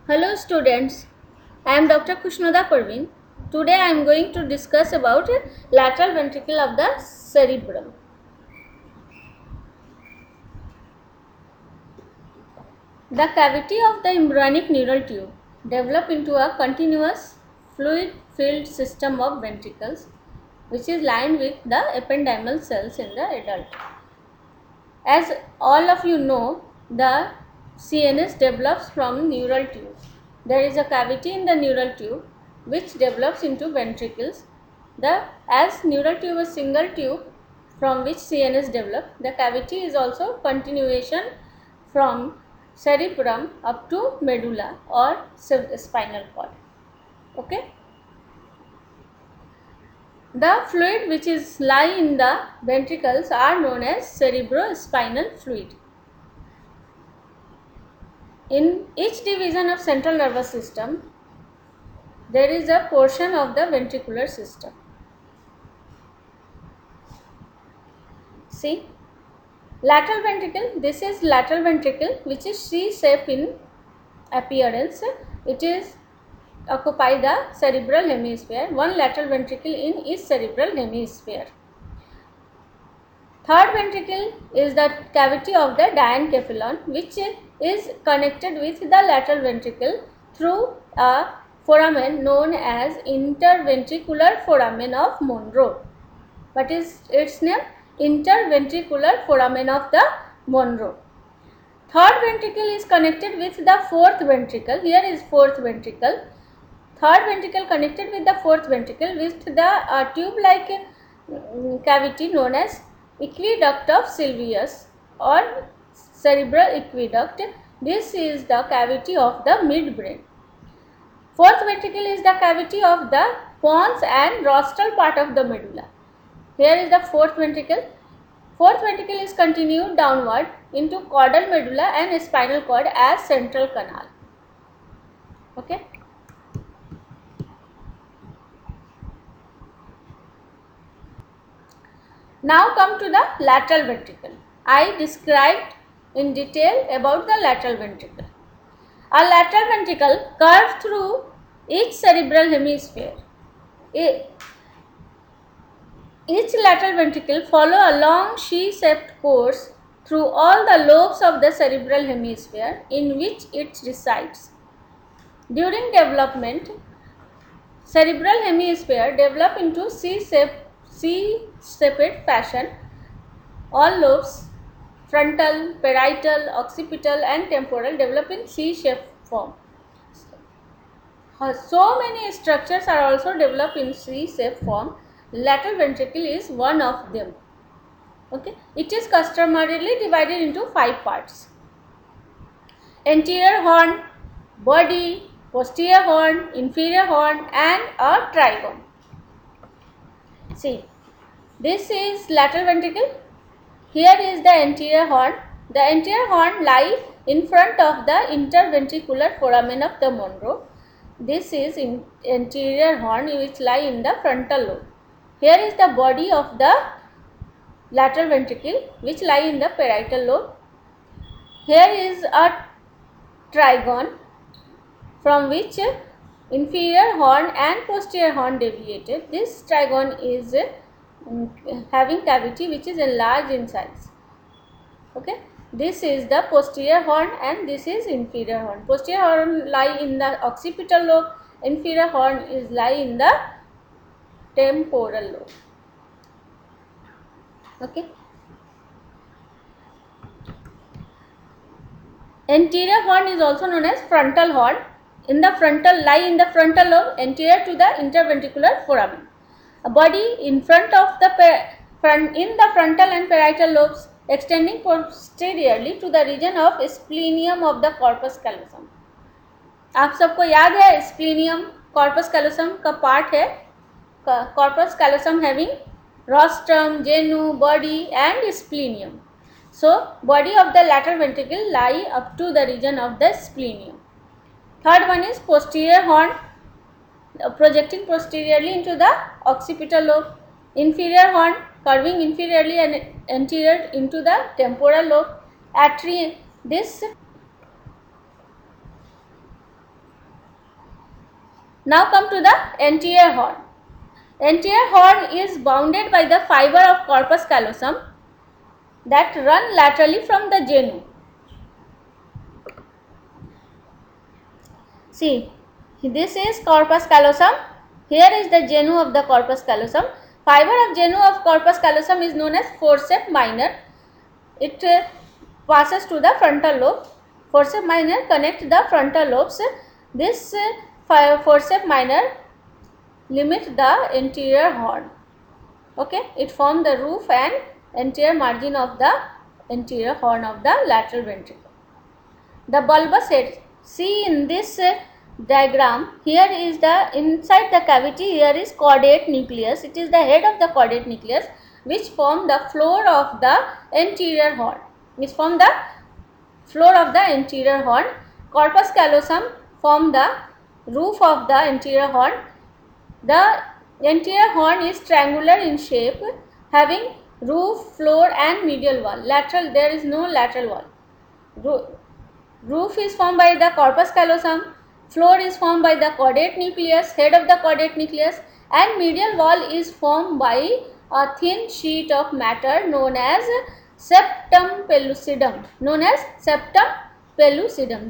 Hello students, I am Dr. Kushnada Parveen. Today I am going to discuss about lateral ventricle of the cerebrum. The cavity of the embryonic neural tube develop into a continuous fluid-filled system of ventricles which is lined with the ependymal cells in the adult. As all of you know, the CNS develops from neural tube. There is a cavity in the neural tube which develops into ventricles. As neural tube is single tube from which CNS develops, the cavity is also continuation from cerebrum up to medulla or spinal cord. Okay. The fluid which is lie in the ventricles are known as cerebrospinal fluid. In each division of central nervous system, there is a portion of the ventricular system. See, lateral ventricle, this is lateral ventricle which is C-shape in appearance. It is occupy the cerebral hemisphere, one lateral ventricle in each cerebral hemisphere. Third ventricle is the cavity of the diencephalon which is connected with the lateral ventricle through a foramen known as interventricular foramen of Monro. What is its name? Interventricular foramen of the Monro. Third ventricle is connected with the fourth ventricle. Here is fourth ventricle. Third ventricle connected with the fourth ventricle with the tube-like cavity known as aqueduct of Sylvius or cerebral aqueduct. This is the cavity of the midbrain. Fourth ventricle is the cavity of the pons and rostral part of the medulla. Here is the fourth ventricle. Fourth ventricle is continued downward into caudal medulla and spinal cord as central canal. Okay. Now come to the lateral ventricle. I described in detail about the lateral ventricle. A lateral ventricle curves through each cerebral hemisphere. Each lateral ventricle follow a long C-shaped course through all the lobes of the cerebral hemisphere in which it resides. During development, cerebral hemisphere develop into C-shaped fashion. All lobes, frontal, parietal, occipital and temporal develop in C-shaped form. So many structures are also developed in C-shaped form. Lateral ventricle is one of them. Okay, it is customarily divided into 5 parts: anterior horn, body, posterior horn, inferior horn and a trigone. See, this is lateral ventricle. Here is the anterior horn. The anterior horn lies in front of the interventricular foramen of the Monro. This is anterior horn which lies in the frontal lobe. Here is the body of the lateral ventricle which lies in the parietal lobe. Here is a trigone from which inferior horn and posterior horn deviated. This trigone is having cavity which is enlarged in size. Okay, this is the posterior horn and this is inferior horn. Posterior horn lie in the occipital lobe, inferior horn is lie in the temporal lobe. Okay. Anterior horn is also known as frontal horn. In the frontal lie in the frontal lobe anterior to the interventricular foramen. A body in front of the in the frontal and parietal lobes extending posteriorly to the region of splenium of the corpus callosum. आप सबको याद है स्प्लीनियम corpus callosum का part है. Corpus callosum having rostrum, genu, body and splenium. So body of the lateral ventricle lie up to the region of the splenium. Third one is posterior horn projecting posteriorly into the occipital lobe. Inferior horn curving inferiorly and anterior into the temporal lobe. This Now come to the anterior horn. Anterior horn is bounded by the fiber of corpus callosum that run laterally from the genu. See, this is corpus callosum. Here is the genu of the corpus callosum. Fiber of genu of corpus callosum is known as forceps minor. It passes to the frontal lobe. Forceps minor connect the frontal lobes. This forceps minor limit the anterior horn. Okay, it forms the roof and anterior margin of the anterior horn of the lateral ventricle. The bulbous head. See in this diagram, here is the inside the cavity, here is caudate nucleus. It is the head of the caudate nucleus which form the floor of the anterior horn. Which form the floor of the anterior horn. Corpus callosum form the roof of the anterior horn. The anterior horn is triangular in shape, having roof, floor and medial wall. Lateral, there is no lateral wall. Roof is formed by the corpus callosum, floor is formed by the caudate nucleus, head of the caudate nucleus, and medial wall is formed by a thin sheet of matter known as septum pellucidum.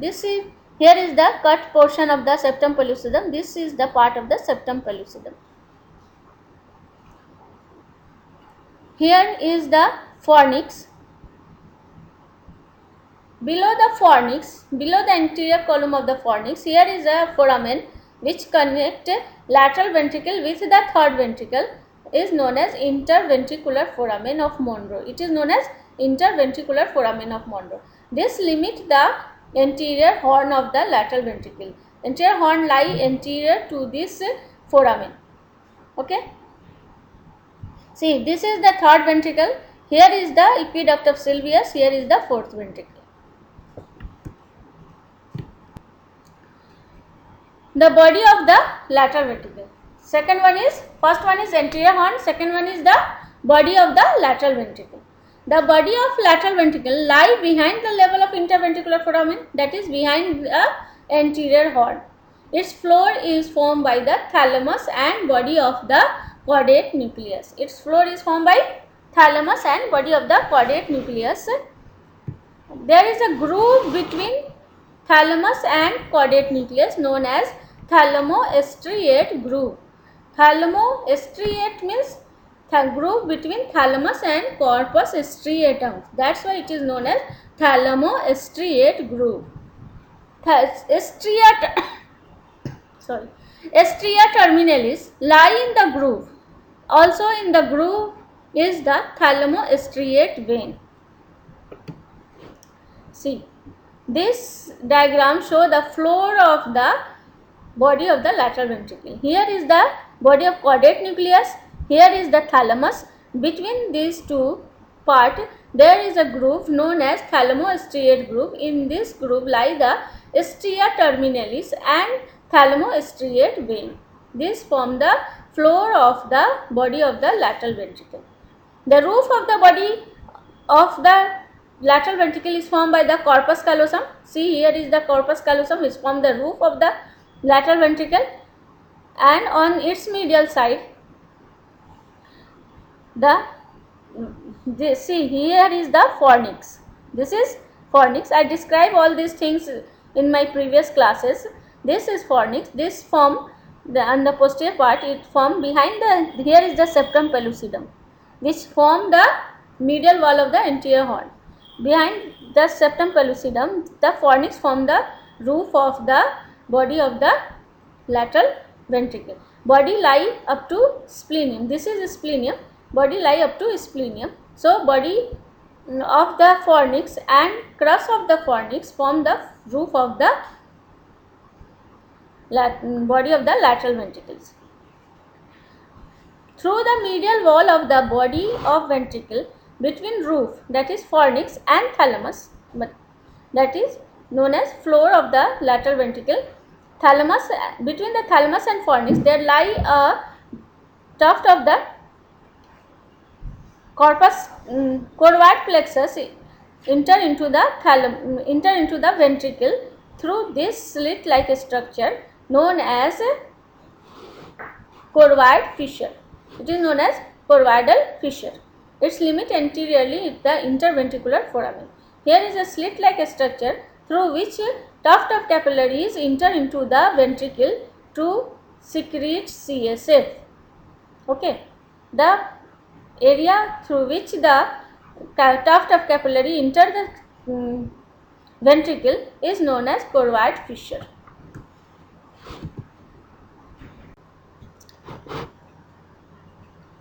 This is, here is the cut portion of the septum pellucidum. This is the part of the septum pellucidum. Here is the fornix. Below the anterior column of the fornix, here is a foramen which connect lateral ventricle with the third ventricle, is known as interventricular foramen of Monro. It is known as interventricular foramen of Monro. This limit the anterior horn of the lateral ventricle. Anterior horn lie anterior to this foramen. Okay. See, this is the third ventricle. Here is the aqueduct of Sylvius. Here is the fourth ventricle. The body of the lateral ventricle. First one is anterior horn, second one is the body of the lateral ventricle. The body of lateral ventricle lie behind the level of interventricular foramen, that is behind the anterior horn. Its floor is formed by the thalamus and body of the caudate nucleus. Its floor is formed by thalamus and body of the caudate nucleus. There is a groove between thalamus and caudate nucleus known as thalamostriate groove. Thalamostriate means groove between thalamus and corpus striatum. That's why it is known as thalamostriate groove. Stria terminalis lie in the groove. Also in the groove is the thalamostriate vein. See, this diagram show the floor of the body of the lateral ventricle. Here is the body of caudate nucleus. Here is the thalamus. Between these two parts, there is a groove known as thalamostriate groove. In this groove lie the stria terminalis and thalamostriate vein. This form the floor of the body of the lateral ventricle. The roof of the body of the lateral ventricle is formed by the corpus callosum. See, here is the corpus callosum which form the roof of the lateral ventricle, and on its medial side see, here is the fornix. This is fornix. I describe all these things in my previous classes. This is fornix. This form on the posterior part, it form behind the, here is the septum pellucidum which form the medial wall of the anterior horn. Behind the septum pellucidum, the fornix form the roof of the body of the lateral ventricle. Body lie up to splenium. This is splenium. Body lie up to splenium. So, body of the fornix and crus of the fornix form the roof of the body of the lateral ventricles. Through the medial wall of the body of ventricle, between roof, that is fornix, and thalamus, that is known as floor of the lateral ventricle, thalamus, between the thalamus and fornix there lie a tuft of the corpus corvad plexus enter into the ventricle through this slit like structure known as corvoid fissure. It is known as corvoidal fissure. Its limit anteriorly is the interventricular foramen. Here is a slit-like structure through which tuft of capillaries enter into the ventricle to secrete CSF. Okay, the area through which the tuft of capillary enter the ventricle is known as corvoid fissure.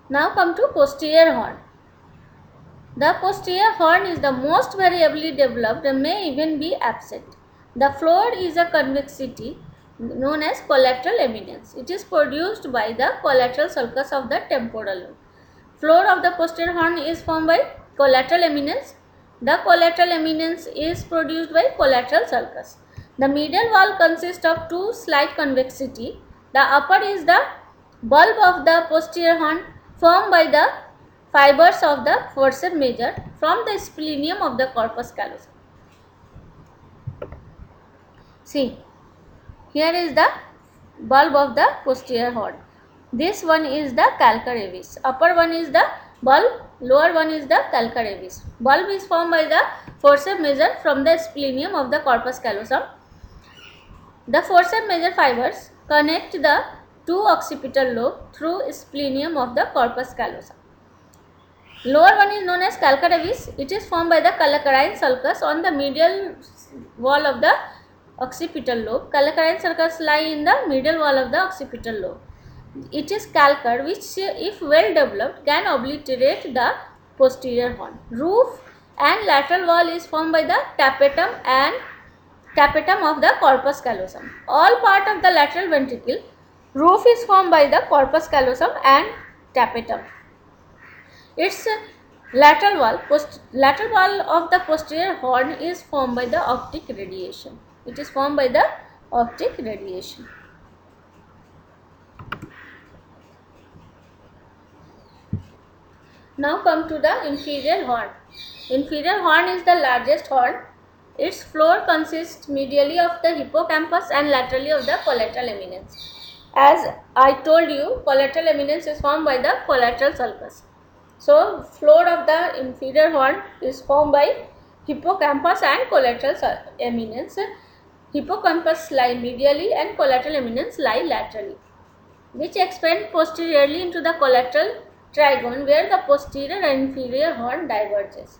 Now come to posterior horn. The posterior horn is the most variably developed and may even be absent. The floor is a convexity known as collateral eminence. It is produced by the collateral sulcus of the temporal lobe. Floor of the posterior horn is formed by collateral eminence. The collateral eminence is produced by collateral sulcus. The medial wall consists of two slight convexity. The upper is the bulb of the posterior horn formed by the fibers of the forceps major from the splenium of the corpus callosum. See, here is the bulb of the posterior horn. This one is the calcar avis. Upper one is the bulb, lower one is the calcar avis. Bulb is formed by the forceps major from the splenium of the corpus callosum. The forceps major fibers connect the two occipital lobe through splenium of the corpus callosum. Lower one is known as calcar avis. It is formed by the calcarine sulcus on the medial wall of the occipital lobe. Calcarine sulcus lie in the medial wall of the occipital lobe. It is calcar which, if well developed, can obliterate the posterior horn. Roof and lateral wall is formed by the tapetum of the corpus callosum. All part of the lateral ventricle roof is formed by the corpus callosum and tapetum. Its lateral wall of the posterior horn is formed by the optic radiation. It is formed by the optic radiation. Now come to the inferior horn. Inferior horn is the largest horn. Its floor consists medially of the hippocampus and laterally of the collateral eminence. As I told you, collateral eminence is formed by the collateral sulcus. So, floor of the inferior horn is formed by hippocampus and collateral eminence. Hippocampus lie medially and collateral eminence lie laterally, which expand posteriorly into the collateral trigone where the posterior and inferior horn diverges.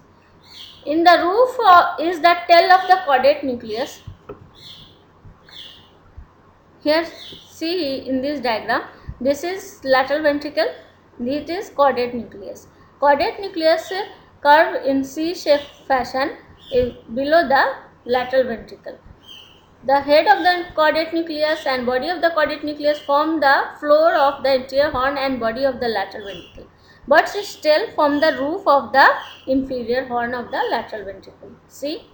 In the roof is the tail of the caudate nucleus. Here see in this diagram, this is lateral ventricle, this is caudate nucleus. Caudate nucleus curve in C-shaped fashion below the lateral ventricle. The head of the caudate nucleus and body of the caudate nucleus form the floor of the anterior horn and body of the lateral ventricle, but still form the roof of the inferior horn of the lateral ventricle. See,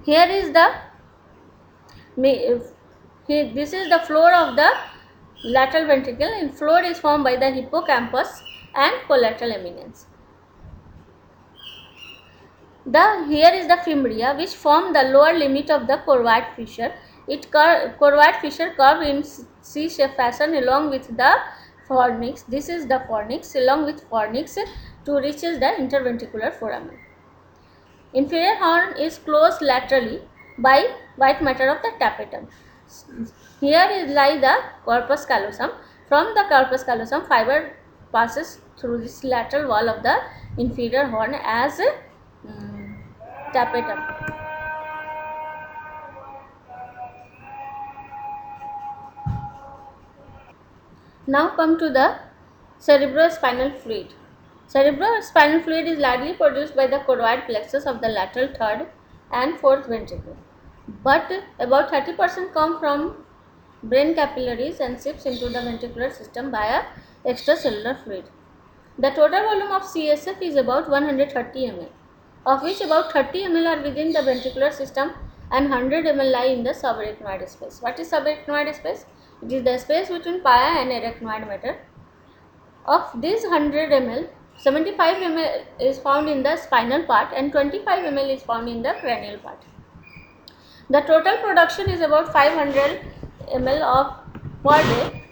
here is the this is the floor of the lateral ventricle, and floor is formed by the hippocampus and collateral eminence. Here is the fimbria which form the lower limit of the corvoid fissure. Corvoid fissure curve in C-shaped fashion along with the fornix. This is the fornix, along with fornix to reaches the interventricular foramen. Inferior horn is closed laterally by white matter of the tapetum. Here lie the corpus callosum. From the corpus callosum, fiber passes through this lateral wall of the inferior horn as tapetum. Now come to the cerebrospinal fluid. Cerebrospinal fluid is largely produced by the choroid plexus of the lateral third and fourth ventricle, but about 30% come from brain capillaries and seeps into the ventricular system via extracellular fluid. The total volume of CSF is about 130 ml, of which about 30 ml are within the ventricular system and 100 ml lie in the subarachnoid space. What is subarachnoid space? It is the space between pia and arachnoid matter. Of this 100 ml, 75 ml is found in the spinal part and 25 ml is found in the cranial part. The total production is about 500 ml of per day,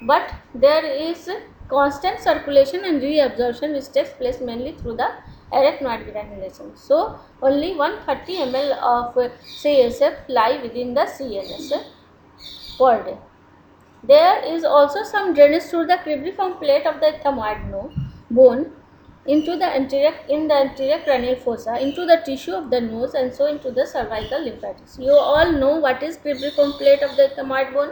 but there is constant circulation and reabsorption which takes place mainly through the arachnoid granulation. So only 130 ml of CSF lie within the CNS per day. There is also some drainage through the cribriform plate of the ethmoid bone into the anterior cranial fossa, into the tissue of the nose, and so into the cervical lymphatics. You all know what is cribriform plate of the ethmoid bone.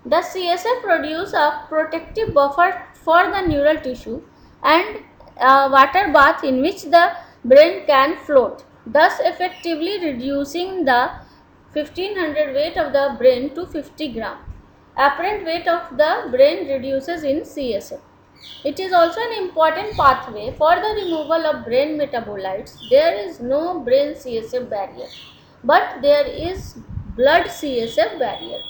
The CSF produce a protective buffer for the neural tissue and a water bath in which the brain can float, thus effectively reducing the 1500 weight of the brain to 50 gram. Apparent weight of the brain reduces in CSF. It is also an important pathway for the removal of brain metabolites. There is no brain CSF barrier, but there is blood CSF barrier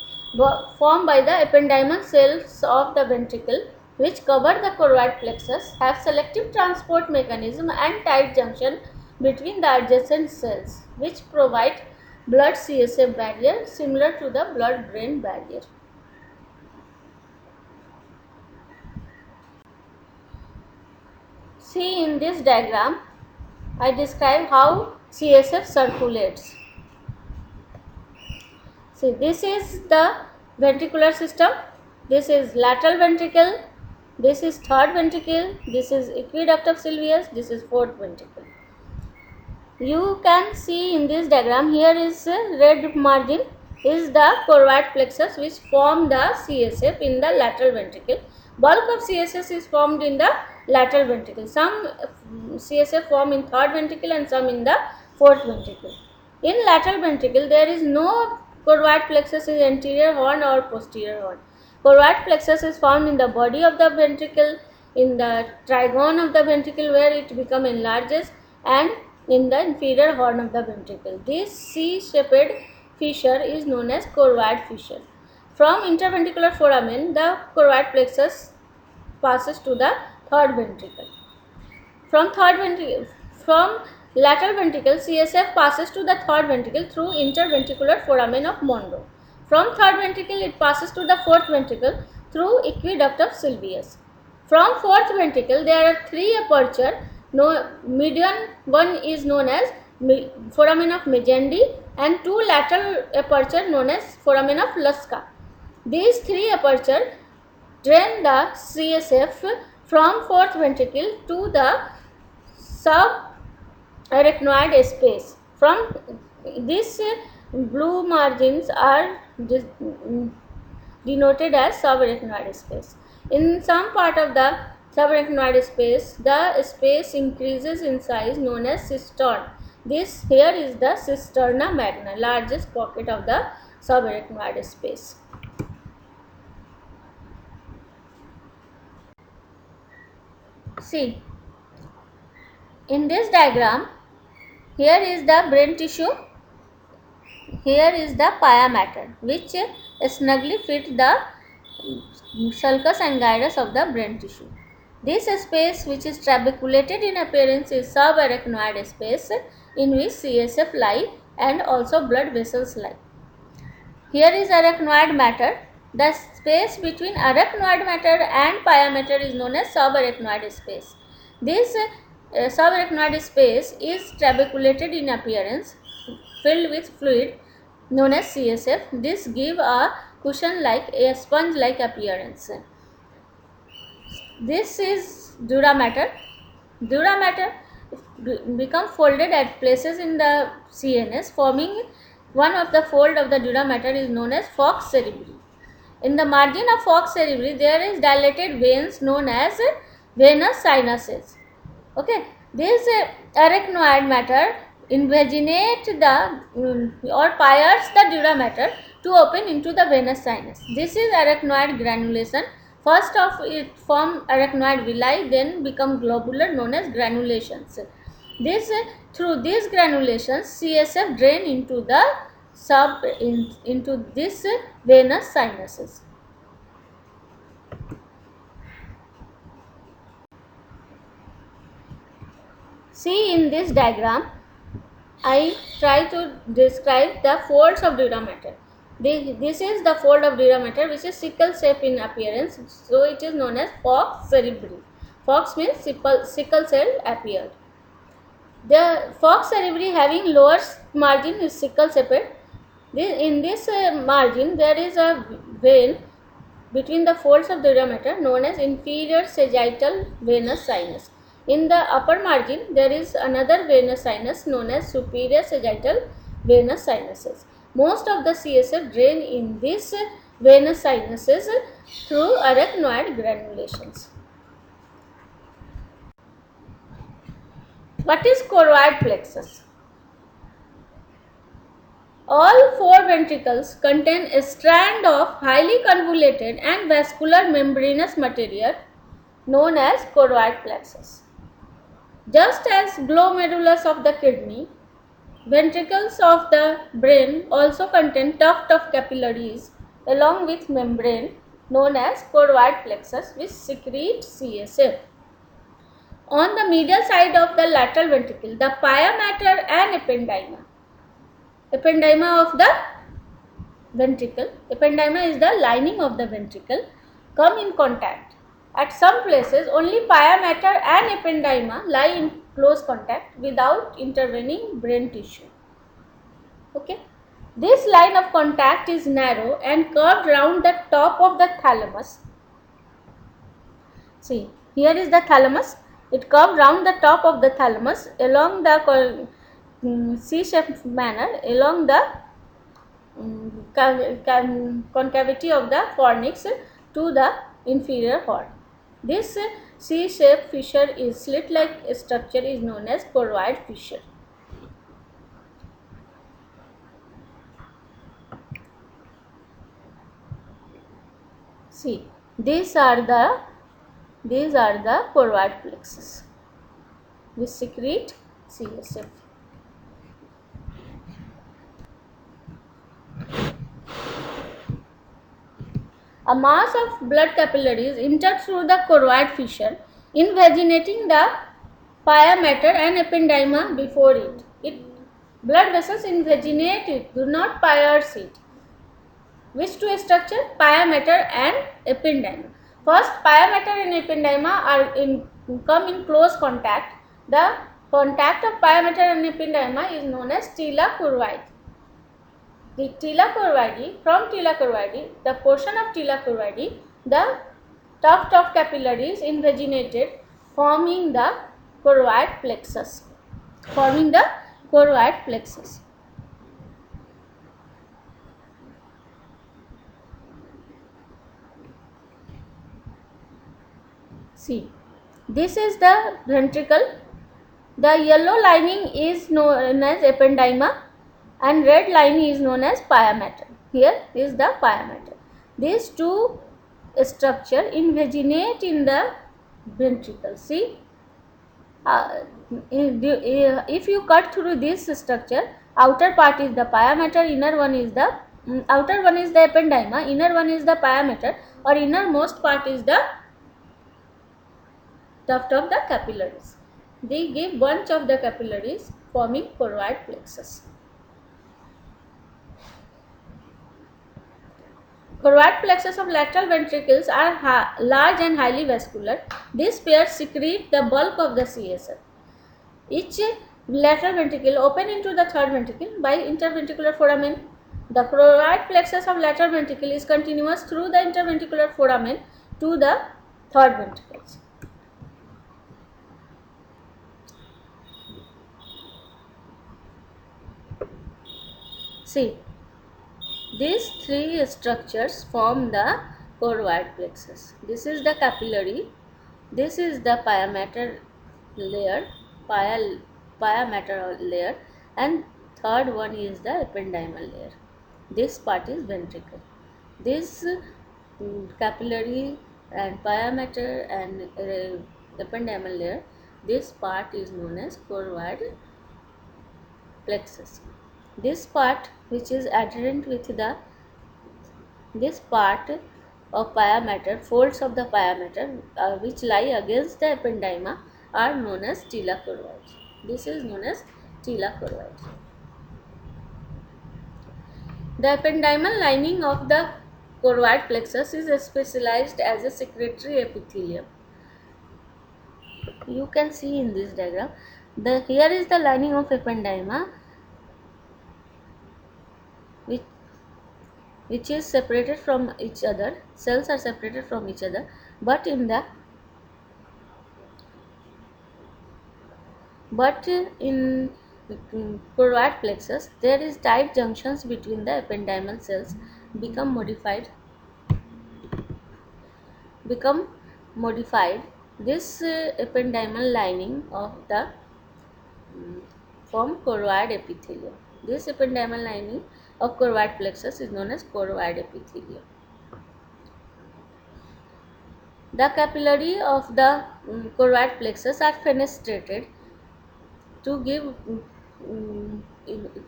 formed by the ependymal cells of the ventricle, which cover the choroid plexus, have selective transport mechanism and tight junction between the adjacent cells, which provide blood CSF barrier similar to the blood-brain barrier. See, in this diagram, I describe how CSF circulates. See, this is the ventricular system, this is lateral ventricle, this is third ventricle, this is aqueduct of Sylvius, this is fourth ventricle. You can see in this diagram, here is red margin is the choroid plexus which form the CSF in the lateral ventricle. Bulk of CSF is formed in the lateral ventricle. Some CSF form in third ventricle and some in the fourth ventricle. In lateral ventricle, there is no choroid plexus in anterior horn or posterior horn. Choroid plexus is found in the body of the ventricle, in the trigone of the ventricle where it becomes enlarges, and in the inferior horn of the ventricle. This C-shaped fissure is known as choroid fissure. From interventricular foramen, the choroid plexus passes to the third ventricle. From lateral ventricle, CSF passes to the third ventricle through interventricular foramen of Monro. From third ventricle, it passes to the fourth ventricle through aqueduct of Sylvius. From fourth ventricle, there are three apertures. Median one is known as foramen of Magendie and two lateral apertures known as foramen of Lusca. These three apertures drain the CSF from fourth ventricle to the subarachnoid space. From this, blue margins are denoted as subarachnoid space. In some part of the subarachnoid space, the space increases in size known as cistern. This here is the cisterna magna, largest pocket of the subarachnoid space. See, in this diagram, here is the brain tissue, here is the pia mater, which snugly fit the sulcus and gyrus of the brain tissue. This space, which is trabeculated in appearance, is subarachnoid space in which CSF lie and also blood vessels lie. Here is arachnoid matter. The space between arachnoid matter and pia mater is known as subarachnoid space. This subarachnoid space is trabeculated in appearance, filled with fluid known as CSF. This gives a cushion-like, a sponge-like appearance. This is dura mater. Dura mater become folded at places in the CNS, forming one of the fold of the dura mater is known as falx cerebri. In the margin of falx cerebri, there is dilated veins known as venous sinuses. Okay, this arachnoid matter invaginate the or pierce the dura mater to open into the venous sinus. This is arachnoid granulation. First of it form arachnoid villi, then become globular known as granulations. Through these granulations, CSF drain into the into this venous sinuses. See, in this diagram, I try to describe the folds of dura mater. This is the fold of dura mater which is sickle shape in appearance, so it is known as Fox cerebri. Fox means sickle cell appeared. The Fox cerebri having lower margin is sickle shaped. In this margin there is a vein between the folds of the dura mater known as inferior sagittal venous sinus. In the upper margin there is another venous sinus known as superior sagittal venous sinuses. Most of the CSF drain in these venous sinuses through arachnoid granulations. What is choroid plexus? All four ventricles contain a strand of highly convoluted and vascular membranous material known as choroid plexus. Just as glomerulus of the kidney, ventricles of the brain also contain tuft of capillaries along with membrane known as choroid plexus which secrete CSF. On the medial side of the lateral ventricle, the pia mater and ependyma of the ventricle, ependyma is the lining of the ventricle, come in contact. At some places, only pia mater and ependyma lie in close contact without intervening brain tissue. Okay. This line of contact is narrow and curved round the top of the thalamus. See, here is the thalamus. It curved round the top of the thalamus along the C-shaped manner along the concavity of the fornix to the inferior horn. This C-shaped fissure is slit-like structure is known as choroid fissure. See, these are the choroid plexus which secrete CSF. A mass of blood capillaries enter through the choroid fissure, invaginating the pia mater and ependyma before it. Blood vessels invaginate it, do not pierce it. Which two structure? Pia mater and ependyma. First, pia mater and ependyma come in close contact. The contact of pia mater and ependyma is known as tila choroidi. The tila choroidi, from tila choroidi, the portion of tila choroidi, the tuft of capillaries invaginated, forming the choroid plexus. See, this is the ventricle. The yellow lining is known as ependyma and red line is known as pia mater. Here is the pia mater. These two structure invaginate in the ventricle. See, if you cut through this structure, outer part is the pia mater, inner one is the outer one is the ependyma, inner one is the pia mater, or innermost part is the tuft of the capillaries. They give bunch of the capillaries forming choroid plexus. Choroid plexus of lateral ventricles are large and highly vascular. These pairs secrete the bulk of the CSF. Each lateral ventricle open into the third ventricle by interventricular foramen. The choroid plexus of lateral ventricle is continuous through the interventricular foramen to the third ventricles. See, these three structures form the choroid plexus. This is the capillary, this is the pia mater layer, and third one is the ependymal layer. This part is ventricle. This capillary and pia mater and ependymal layer, this part is known as choroid plexus. This part which is adherent with this part of pia mater, folds of the pia mater which lie against the ependyma are known as tila choroid. This is known as tila choroid. The ependymal lining of the choroid plexus is specialized as a secretory epithelium. You can see in this diagram. Here is the lining of ependyma, which is separated from each other. Cells are separated from each other, but in choroid plexus there is tight junctions between the ependymal cells become modified. This ependymal lining of the from choroid epithelium. This ependymal lining of choroid plexus is known as choroid epithelium. The capillary of the choroid plexus are fenestrated to give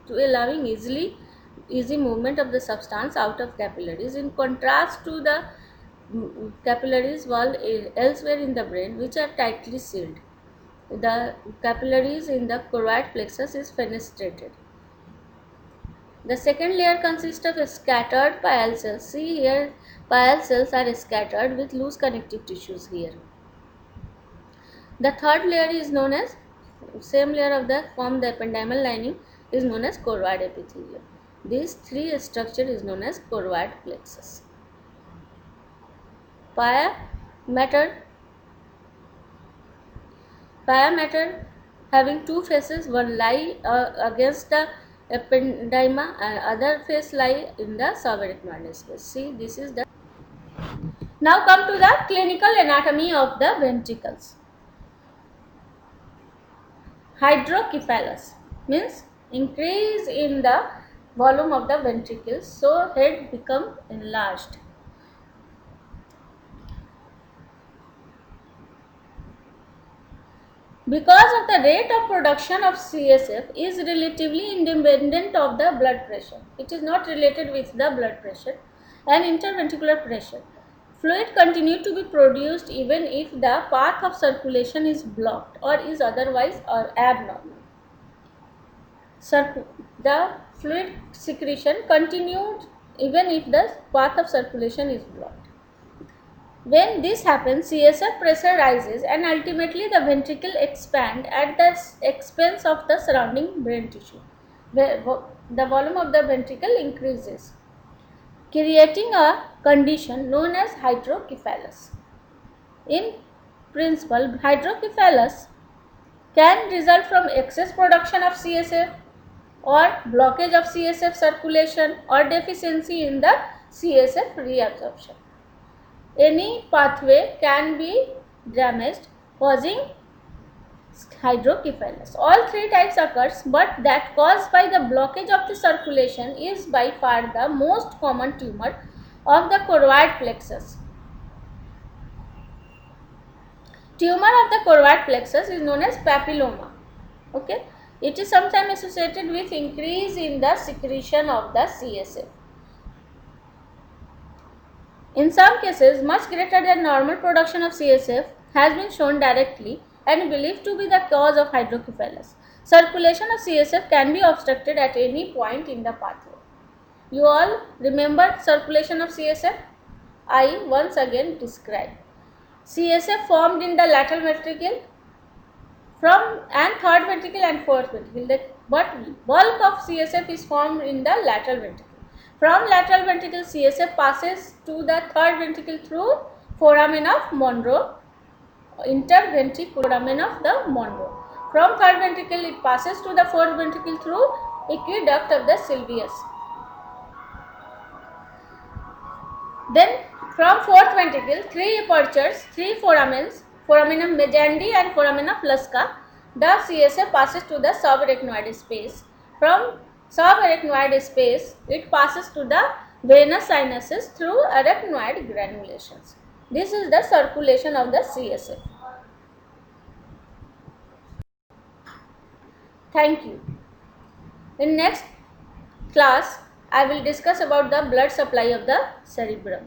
to allowing easy movement of the substance out of capillaries, in contrast to the capillaries wall elsewhere in the brain, which are tightly sealed. The capillaries in the choroid plexus is fenestrated. The second layer consists of scattered pial cells. See here, pial cells are scattered with loose connective tissues here. The third layer is known as, same layer of the ependymal lining is known as choroid epithelium. These three structure is known as choroid plexus. Pia matter having two faces, one lie against the ependyma and other face lie in the subarachnoid space. See, this is the. Now come to the clinical anatomy of the ventricles. Hydrocephalus means increase in the volume of the ventricles, so head become enlarged. Because of the rate of production of CSF is relatively independent of the blood pressure. It is not related with the blood pressure and interventricular pressure. Fluid continue to be produced even if the path of circulation is blocked or is otherwise abnormal. The fluid secretion continued even if the path of circulation is blocked. When this happens, CSF pressure rises and ultimately the ventricle expand at the expense of the surrounding brain tissue. The volume of the ventricle increases, creating a condition known as hydrocephalus. In principle, hydrocephalus can result from excess production of CSF or blockage of CSF circulation or deficiency in the CSF reabsorption. Any pathway can be damaged, causing hydrocephalus. All three types occurs, but that caused by the blockage of the circulation is by far the most common tumor of the choroid plexus. Tumor of the choroid plexus is known as papilloma. Okay, it is sometimes associated with increase in the secretion of the CSF. In some cases, much greater than normal production of CSF has been shown directly and believed to be the cause of hydrocephalus. Circulation of CSF can be obstructed at any point in the pathway. You all remember circulation of CSF? I once again describe. CSF formed in the lateral ventricle and third ventricle and fourth ventricle, but bulk of CSF is formed in the lateral ventricle. From lateral ventricle, CSF passes to the third ventricle through foramen of Monro, interventricular foramen of the Monro. From third ventricle, it passes to the fourth ventricle through aqueduct of the Sylvius. Then from fourth ventricle, three apertures, three foramens, foramen of Majandi and foramen of Lasca, the CSF passes to the subarachnoid space. From subarachnoid space, it passes to the venous sinuses through arachnoid granulations. This is the circulation of the CSF. Thank you. In next class, I will discuss about the blood supply of the cerebrum.